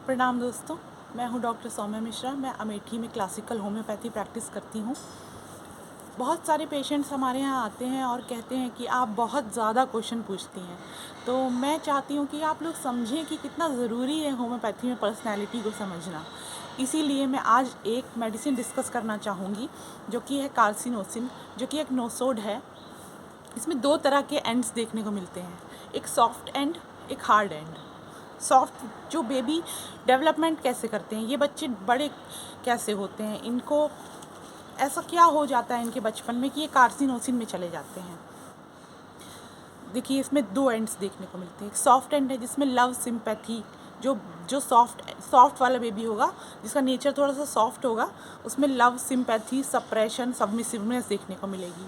प्रणाम दोस्तों, मैं हूं डॉक्टर सौम्या मिश्रा। मैं अमेठी में क्लासिकल होम्योपैथी प्रैक्टिस करती हूं। बहुत सारे पेशेंट्स हमारे यहाँ आते हैं और कहते हैं कि आप बहुत ज़्यादा क्वेश्चन पूछती हैं। तो मैं चाहती हूं कि आप लोग समझें कि कितना ज़रूरी है होम्योपैथी में पर्सनैलिटी को समझना। इसीलिए मैं आज एक मेडिसिन डिस्कस करना चाहूँगी जो कि है कार्सिनोसिन, जो कि एक नोसोड है। इसमें दो तरह के एंड्स देखने को मिलते हैं, एक सॉफ्ट एंड, एक हार्ड एंड। सॉफ्ट जो बेबी डेवलपमेंट कैसे करते हैं, ये बच्चे बड़े कैसे होते हैं, इनको ऐसा क्या हो जाता है इनके बचपन में कि ये कार्सिनोसिन में चले जाते हैं। देखिए, इसमें दो एंड्स देखने को मिलते हैं। एक सॉफ्ट एंड है जिसमें लव सिंपैथी, जो जो सॉफ्ट वाला बेबी होगा, जिसका नेचर थोड़ा सा सॉफ्ट होगा, उसमें लव सिंपैथी, सप्रेशन, सबमिसिवनेस देखने को मिलेगी।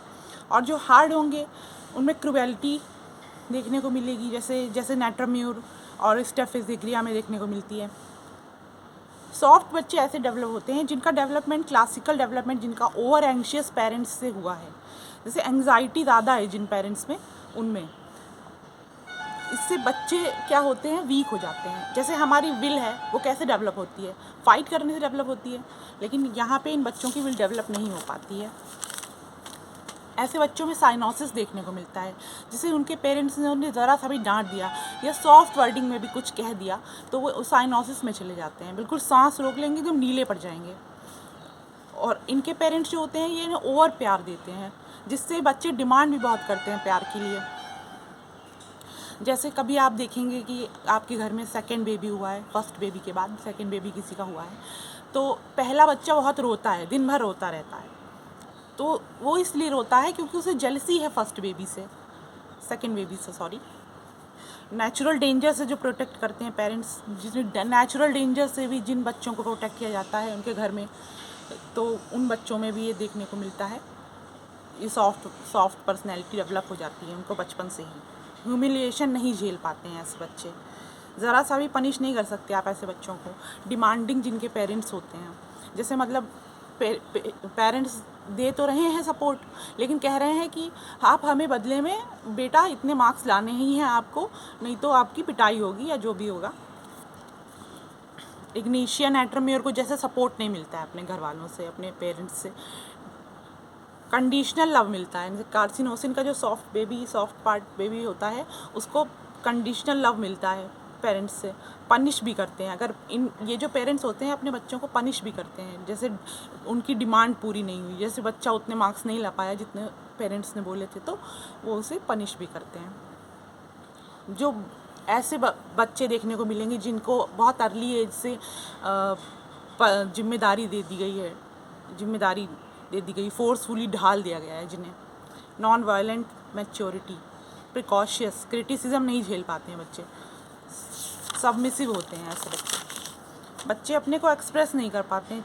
और जो हार्ड होंगे उनमें क्रुएलिटी देखने को मिलेगी, जैसे नेट्राम्यूर और स्टेफिजिग्रिया में देखने को मिलती है। सॉफ्ट बच्चे ऐसे डेवलप होते हैं जिनका डेवलपमेंट, क्लासिकल डेवलपमेंट जिनका ओवर एंग्शियस पेरेंट्स से हुआ है। जैसे एंग्जाइटी ज़्यादा है जिन पेरेंट्स में, उनमें इससे बच्चे क्या होते हैं, वीक हो जाते हैं। जैसे हमारी विल है वो कैसे डेवलप होती है, फाइट करने से डेवलप होती है, लेकिन यहाँ पे इन बच्चों की विल डेवलप नहीं हो पाती है। ऐसे बच्चों में साइनोसिस देखने को मिलता है, जिसे उनके पेरेंट्स ने उन्हें ज़रा सा भी डांट दिया या सॉफ्ट वर्डिंग में भी कुछ कह दिया तो वो साइनोसिस में चले जाते हैं, बिल्कुल सांस रोक लेंगे तो नीले पड़ जाएंगे। और इनके पेरेंट्स जो होते हैं ये इन्हें ओवर प्यार देते हैं, जिससे बच्चे डिमांड भी बहुत करते हैं प्यार के लिए। जैसे कभी आप देखेंगे कि आपके घर में सेकंड बेबी हुआ है, फर्स्ट बेबी के बाद सेकंड बेबी किसी का हुआ है, तो पहला बच्चा बहुत रोता है, दिन भर रोता रहता है। तो वो इसलिए रोता है क्योंकि उसे जेलसी है फर्स्ट बेबी से, सेकंड बेबी से सॉरी। नेचुरल डेंजर से जो प्रोटेक्ट करते हैं पेरेंट्स, जिसमें नेचुरल डेंजर से भी जिन बच्चों को प्रोटेक्ट किया जाता है उनके घर में, तो उन बच्चों में भी ये देखने को मिलता है। ये सॉफ्ट पर्सनैलिटी डेवलप हो जाती है उनको बचपन से ही। ह्यूमिलिएशन नहीं झेल पाते हैं ऐसे बच्चे, ज़रा सा भी पनिश नहीं कर सकते आप ऐसे बच्चों को। डिमांडिंग जिनके पेरेंट्स होते हैं, जैसे मतलब पेरेंट्स दे तो रहे हैं सपोर्ट, लेकिन कह रहे हैं कि आप हमें बदले में बेटा इतने मार्क्स लाने ही हैं आपको, नहीं तो आपकी पिटाई होगी या जो भी होगा। इग्निशिया नेट्राम्यूर को जैसे सपोर्ट नहीं मिलता है अपने घर वालों से, अपने पेरेंट्स से, कंडीशनल लव मिलता है। कार्सिनोसिन का जो सॉफ्ट पार्ट बेबी होता है, उसको कंडीशनल लव मिलता है पेरेंट्स से। पनिश भी करते हैं, अगर ये जो पेरेंट्स होते हैं अपने बच्चों को पनिश भी करते हैं, जैसे उनकी डिमांड पूरी नहीं हुई, जैसे बच्चा उतने मार्क्स नहीं ला पाया जितने पेरेंट्स ने बोले थे, तो वो उसे पनिश भी करते हैं। जो ऐसे बच्चे देखने को मिलेंगे जिनको बहुत अर्ली एज से जिम्मेदारी दे दी गई, फोर्सफुली ढाल दिया गया है जिन्हें। Non violent maturity, precocious, criticism नहीं झेल पाते हैं बच्चे, सबमिसिव होते हैं ऐसे बच्चे अपने को एक्सप्रेस नहीं कर पाते हैं।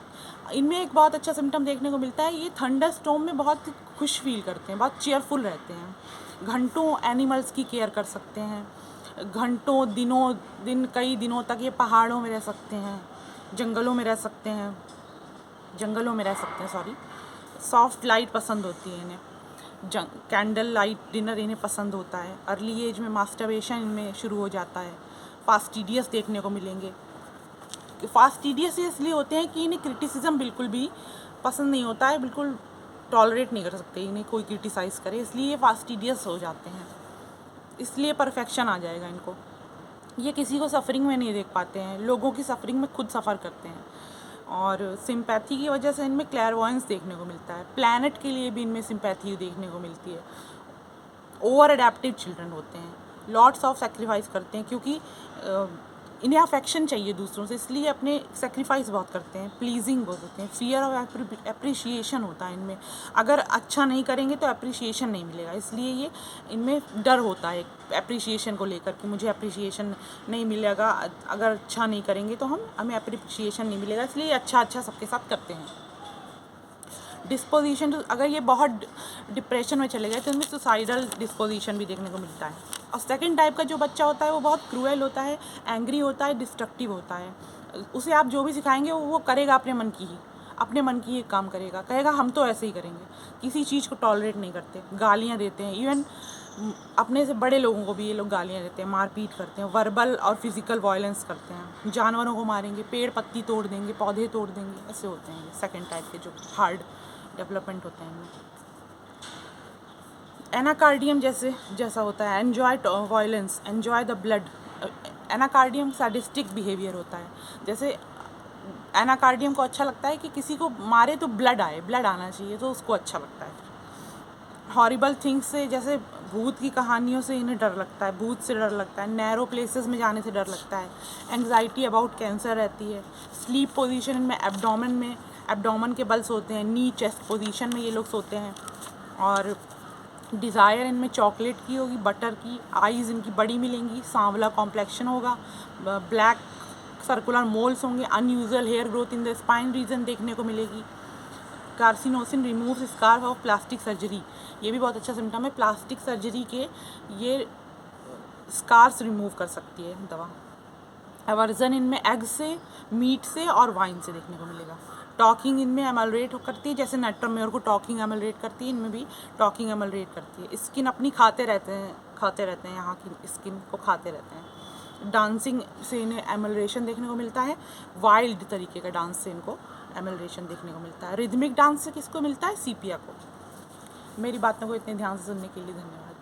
इनमें एक बहुत अच्छा सिम्टम देखने को मिलता है, ये थंडर स्टॉर्म में बहुत खुश फील करते हैं, बहुत चेयरफुल रहते हैं। घंटों एनिमल्स की केयर कर सकते हैं, घंटों कई दिनों तक ये पहाड़ों में रह सकते हैं, जंगलों में रह सकते हैं सॉरी। सॉफ्ट लाइट पसंद होती है इन्हें, कैंडल लाइट डिनर इन्हें पसंद होता है। अर्ली एज में मास्टरबेशन इनमें शुरू हो जाता है। फास्टिडियस देखने को मिलेंगे। फास्टिडियस इसलिए होते हैं कि इन्हें क्रिटिसिज्म बिल्कुल भी पसंद नहीं होता है, बिल्कुल टॉलरेट नहीं कर सकते इन्हें कोई क्रिटिसाइज़ करे, इसलिए ये फास्टिडियस हो जाते हैं। इसलिए परफेक्शन आ जाएगा इनको। ये किसी को सफरिंग में नहीं देख पाते हैं, लोगों की सफरिंग में खुद सफ़र करते हैं। और सिंपैथी की वजह से इनमें क्लैरवॉयंस देखने को मिलता है। प्लैनेट के लिए भी इनमें सिंपैथी देखने को मिलती है। ओवर अडेप्टिव चिल्ड्रन होते हैं, लॉट्स ऑफ सेक्रीफाइस करते हैं, क्योंकि इन्हें अफेक्शन चाहिए दूसरों से, इसलिए अपने सेक्रीफाइस बहुत करते हैं। प्लीजिंग बहुत होते हैं। फियर ऑफ एप्रिशिएशन होता है इनमें, अगर अच्छा नहीं करेंगे तो एप्रिशिएशन नहीं मिलेगा, इसलिए ये इनमें डर होता है एप्रिशिएशन को लेकर कि मुझे एप्रिशिएशन नहीं मिलेगा, अगर अच्छा नहीं करेंगे तो हमें एप्रिशिएशन नहीं मिलेगा, इसलिए अच्छा सबके साथ करते हैं। डिस्पोजिशन, अगर ये बहुत डिप्रेशन में चले गए तो इनमें सुसाइडल डिस्पोजिशन भी देखने को मिलता है। और सेकंड टाइप का जो बच्चा होता है वो बहुत क्रूएल होता है, एंग्री होता है, डिस्ट्रक्टिव होता है। उसे आप जो भी सिखाएंगे वो करेगा अपने मन की ही काम करेगा, कहेगा हम तो ऐसे ही करेंगे, किसी चीज़ को टॉलरेट नहीं करते, गालियाँ देते हैं। इवन अपने से बड़े लोगों को भी ये लोग गालियाँ देते हैं, मारपीट करते हैं, वर्बल और फिजिकल वायलेंस करते हैं, जानवरों को मारेंगे, पेड़ पत्ती तोड़ देंगे, पौधे तोड़ देंगे, ऐसे होते हैं ये सेकंड टाइप के जो हार्ड डेवलपमेंट होते हैं इनमें। एनाकार्डियम जैसा होता है, enjoy violence, enjoy the blood. Anacardium sadistic behaviour होता है, जैसे एनाकार्डियम को अच्छा लगता है कि किसी को मारे तो ब्लड आना चाहिए, तो उसको अच्छा लगता है। हॉरिबल थिंग्स से, जैसे भूत की कहानियों से इन्हें डर लगता है, भूत से डर लगता है, नैरो प्लेसेस में जाने से डर लगता है, एंग्जाइटी अबाउट कैंसर रहती है। स्लीप पोजीशन में एब्डोमेन के बल्स होते हैं, नी चेस्ट पोजीशन में ये लोग सोते हैं। और डिज़ायर इनमें चॉकलेट की होगी, बटर की। आईज़ इनकी बड़ी मिलेंगी, सांवला कॉम्प्लेक्शन होगा, ब्लैक सर्कुलर मोल्स होंगे, unusual hair growth in the spine region देखने को मिलेगी। Carcinosin removes scar of plastic surgery, ये भी बहुत अच्छा सिम्टम है, प्लास्टिक सर्जरी के ये स्कार्स रिमूव कर सकती है दवा। एवर्जन इनमें एग से, मीट से और वाइन से देखने को मिलेगा। टॉकिंग इनमें एमलरेट करती है, जैसे नेट्रोमेयर को टॉकिंग एमलरेट करती है, इनमें भी टॉकिंग एमलरेट करती है। स्किन अपनी खाते रहते हैं, यहाँ की स्किन को खाते रहते हैं। डांसिंग से इन्हें एमलरेशन देखने को मिलता है, वाइल्ड तरीके का डांस से इनको एमलरेशन देखने को मिलता है। रिदमिक डांस से किसको मिलता है? सीपिया को। मेरी बातों को इतने ध्यान से सुनने के लिए धन्यवाद।